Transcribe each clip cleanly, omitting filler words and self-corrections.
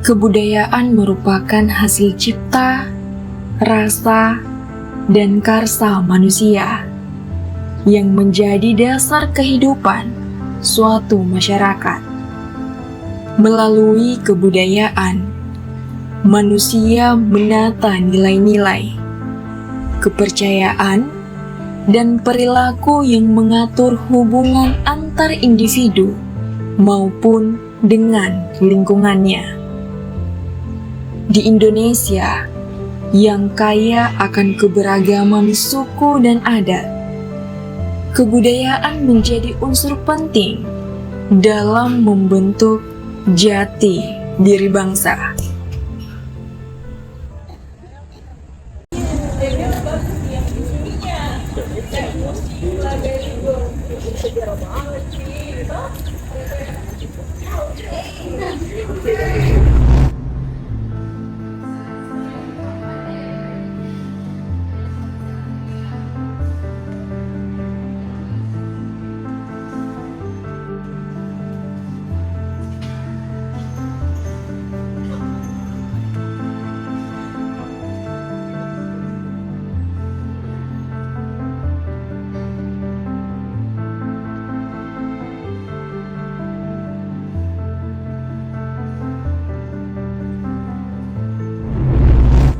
Kebudayaan merupakan hasil cipta, rasa, dan karsa manusia yang menjadi dasar kehidupan suatu masyarakat. Melalui kebudayaan, manusia menata nilai-nilai, kepercayaan, dan perilaku yang mengatur hubungan antar individu maupun dengan lingkungannya. Di Indonesia yang kaya akan keberagaman suku dan adat, kebudayaan menjadi unsur penting dalam membentuk jati diri bangsa.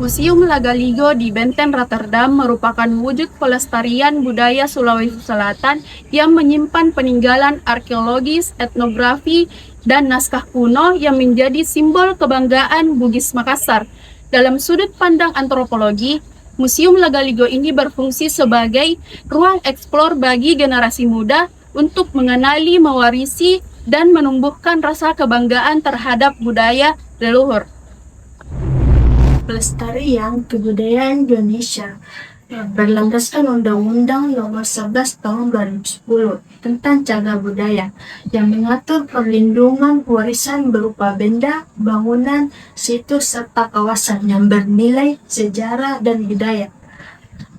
Museum Lagaligo di Benteng Rotterdam merupakan wujud pelestarian budaya Sulawesi Selatan yang menyimpan peninggalan arkeologis, etnografi, dan naskah kuno yang menjadi simbol kebanggaan Bugis Makassar. Dalam sudut pandang antropologi, Museum Lagaligo ini berfungsi sebagai ruang eksplor bagi generasi muda untuk mengenali, mewarisi, dan menumbuhkan rasa kebanggaan terhadap budaya leluhur. Pelestarian kebudayaan Indonesia berlandaskan Undang-Undang Nomor 11 Tahun 2010 tentang Cagar Budaya yang mengatur perlindungan warisan berupa benda, bangunan, situs, serta kawasan yang bernilai sejarah dan budaya.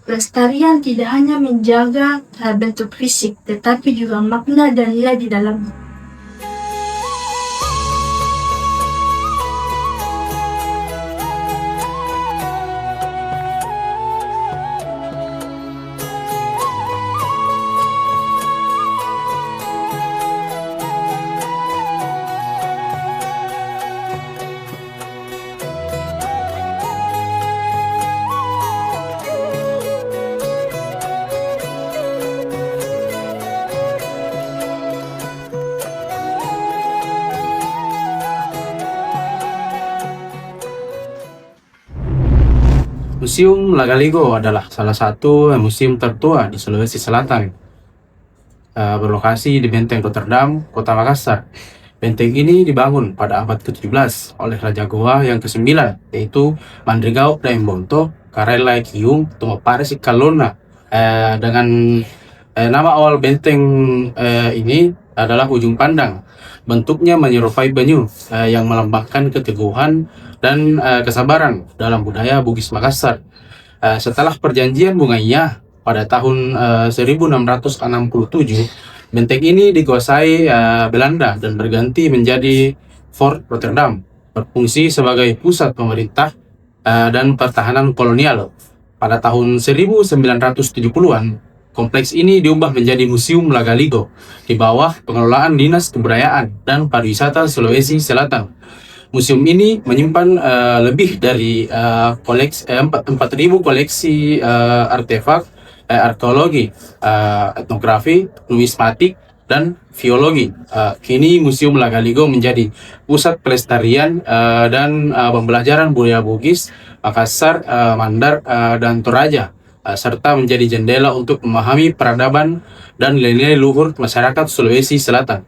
Pelestarian tidak hanya menjaga bentuk fisik, tetapi juga makna dan nilai di dalamnya. Museum Lagaligo adalah salah satu museum tertua di Sulawesi Selatan, berlokasi di Benteng Rotterdam, Kota Makassar. Benteng ini dibangun pada abad ke-17 oleh Raja Goa yang ke-9, yaitu Mandrigao Daembonto Karelai Kiyung Tumaparisi Kalona. Dengan nama awal benteng ini adalah ujung pandang. Bentuknya menyerupai penyu yang melambangkan keteguhan dan kesabaran dalam budaya Bugis Makassar. Setelah perjanjian Bungaya pada tahun 1667, benteng ini dikuasai Belanda dan berganti menjadi Fort Rotterdam, berfungsi sebagai pusat pemerintah dan pertahanan kolonial. Pada tahun 1970-an, kompleks ini diubah menjadi Museum Lagaligo di bawah pengelolaan Dinas Kebudayaan dan Pariwisata Sulawesi Selatan. Museum ini menyimpan lebih dari 4.000 koleksi artefak arkeologi, etnografi, numismatik, dan geologi. Kini Museum Lagaligo menjadi pusat pelestarian dan pembelajaran budaya Bugis, Makassar, Mandar, dan Toraja, serta menjadi jendela untuk memahami peradaban dan nilai-nilai luhur masyarakat Sulawesi Selatan.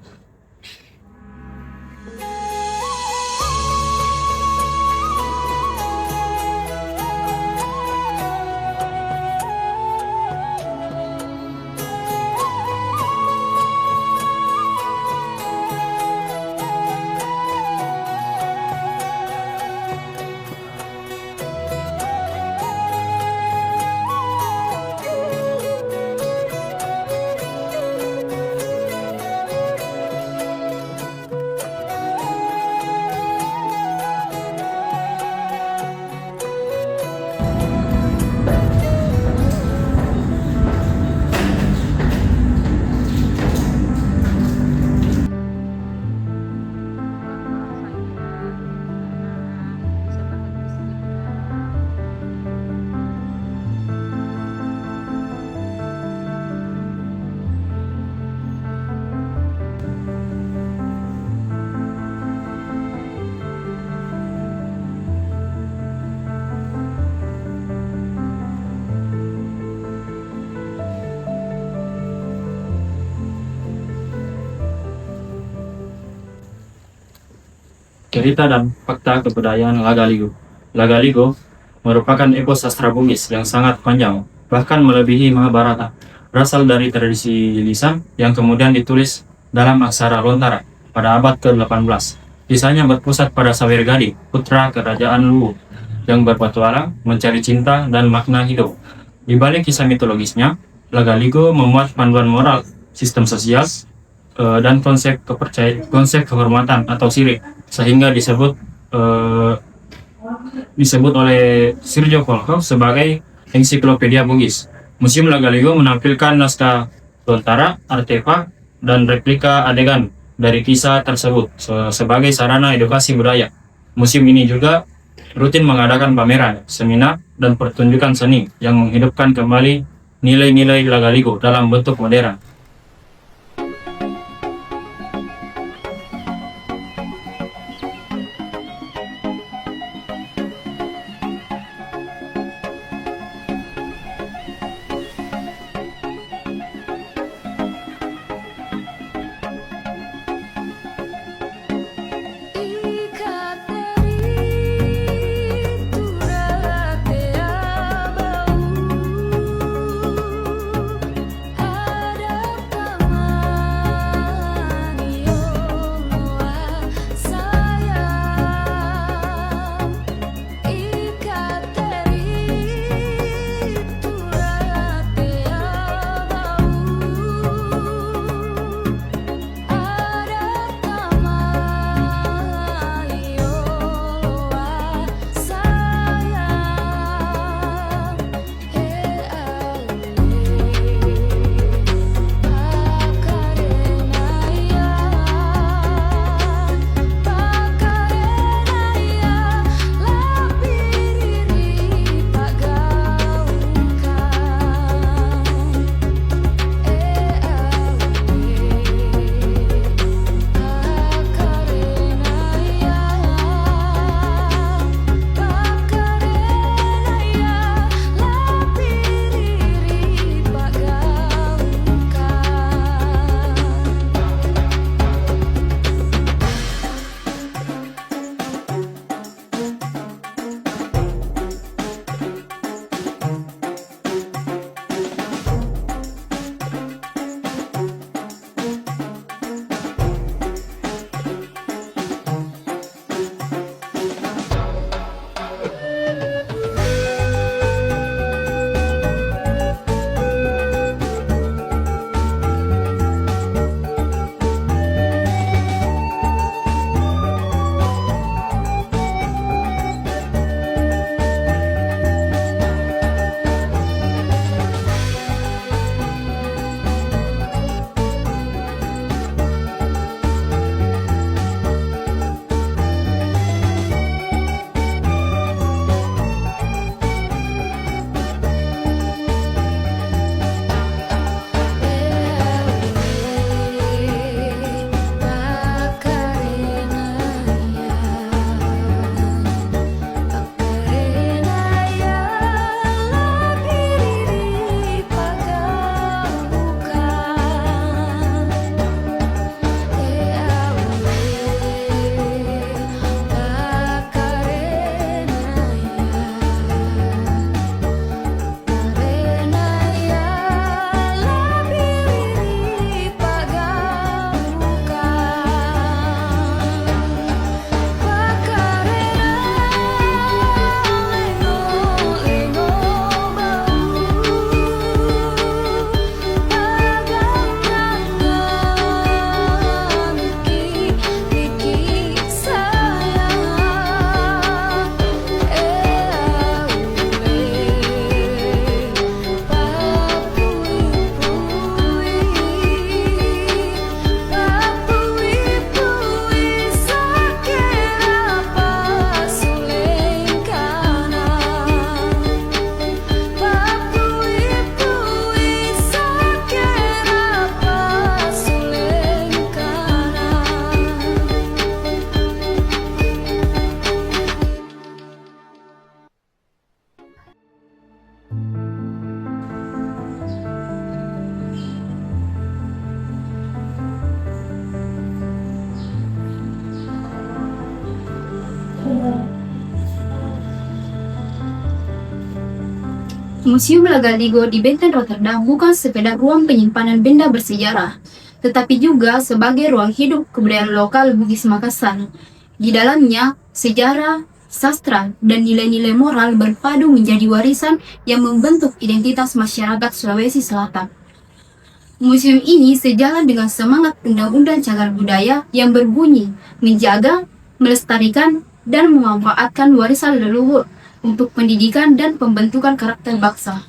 cerita dan fakta kebudayaan Lagaligo. Lagaligo merupakan epos sastra Bugis yang sangat panjang, bahkan melebihi Mahabharata. Berasal dari tradisi lisan yang kemudian ditulis dalam aksara Lontara pada abad ke-18. Kisahnya berpusat pada Sawirgadi, putra kerajaan Luwu, yang berpetualang mencari cinta dan makna hidup. Di balik kisah mitologisnya, Lagaligo memuat panduan moral, sistem sosial, dan konsep kehormatan atau sirik, sehingga disebut oleh Sirjo Volkov sebagai ensiklopedia Bugis. Museum Lagaligo menampilkan naskah Lontara, artefak, dan replika adegan dari kisah tersebut sebagai sarana edukasi budaya. Museum ini juga rutin mengadakan pameran, seminar, dan pertunjukan seni yang menghidupkan kembali nilai-nilai Lagaligo dalam bentuk modern. Ada Museum Lagaligo di Benteng Rotterdam bukan sekedar ruang penyimpanan benda bersejarah, tetapi juga sebagai ruang hidup kebudayaan lokal Bugis Makassar. Di dalamnya, sejarah, sastra, dan nilai-nilai moral berpadu menjadi warisan yang membentuk identitas masyarakat Sulawesi Selatan. Museum ini sejalan dengan semangat Undang-Undang Cagar Budaya yang berbunyi menjaga, melestarikan, dan memanfaatkan warisan leluhur untuk pendidikan dan pembentukan karakter bangsa.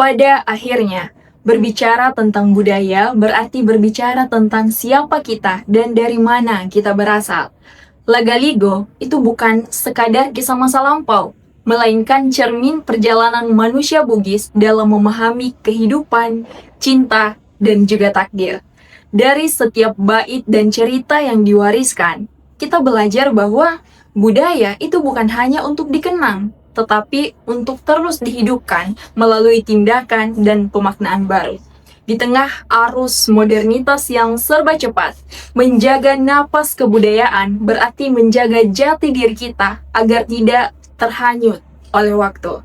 Pada akhirnya, berbicara tentang budaya berarti berbicara tentang siapa kita dan dari mana kita berasal. Lagaligo itu bukan sekadar kisah masa lampau, melainkan cermin perjalanan manusia Bugis dalam memahami kehidupan, cinta, dan juga takdir. Dari setiap bait dan cerita yang diwariskan, kita belajar bahwa budaya itu bukan hanya untuk dikenang, tetapi untuk terus dihidupkan melalui tindakan dan pemaknaan baru. Di tengah arus modernitas yang serba cepat, menjaga napas kebudayaan berarti menjaga jati diri kita agar tidak terhanyut oleh waktu.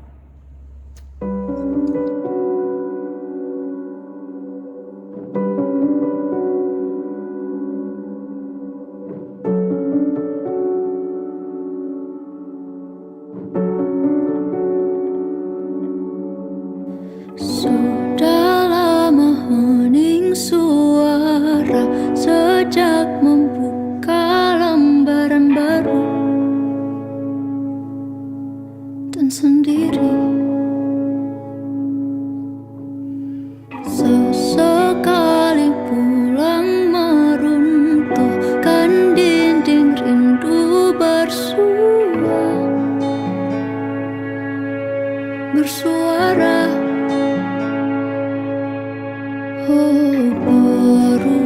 Sudah lama hening suara sejak membuka lembaran baru dan sendiri. Sesekali pulang meruntuhkan dinding rindu bersuara. Oh, baru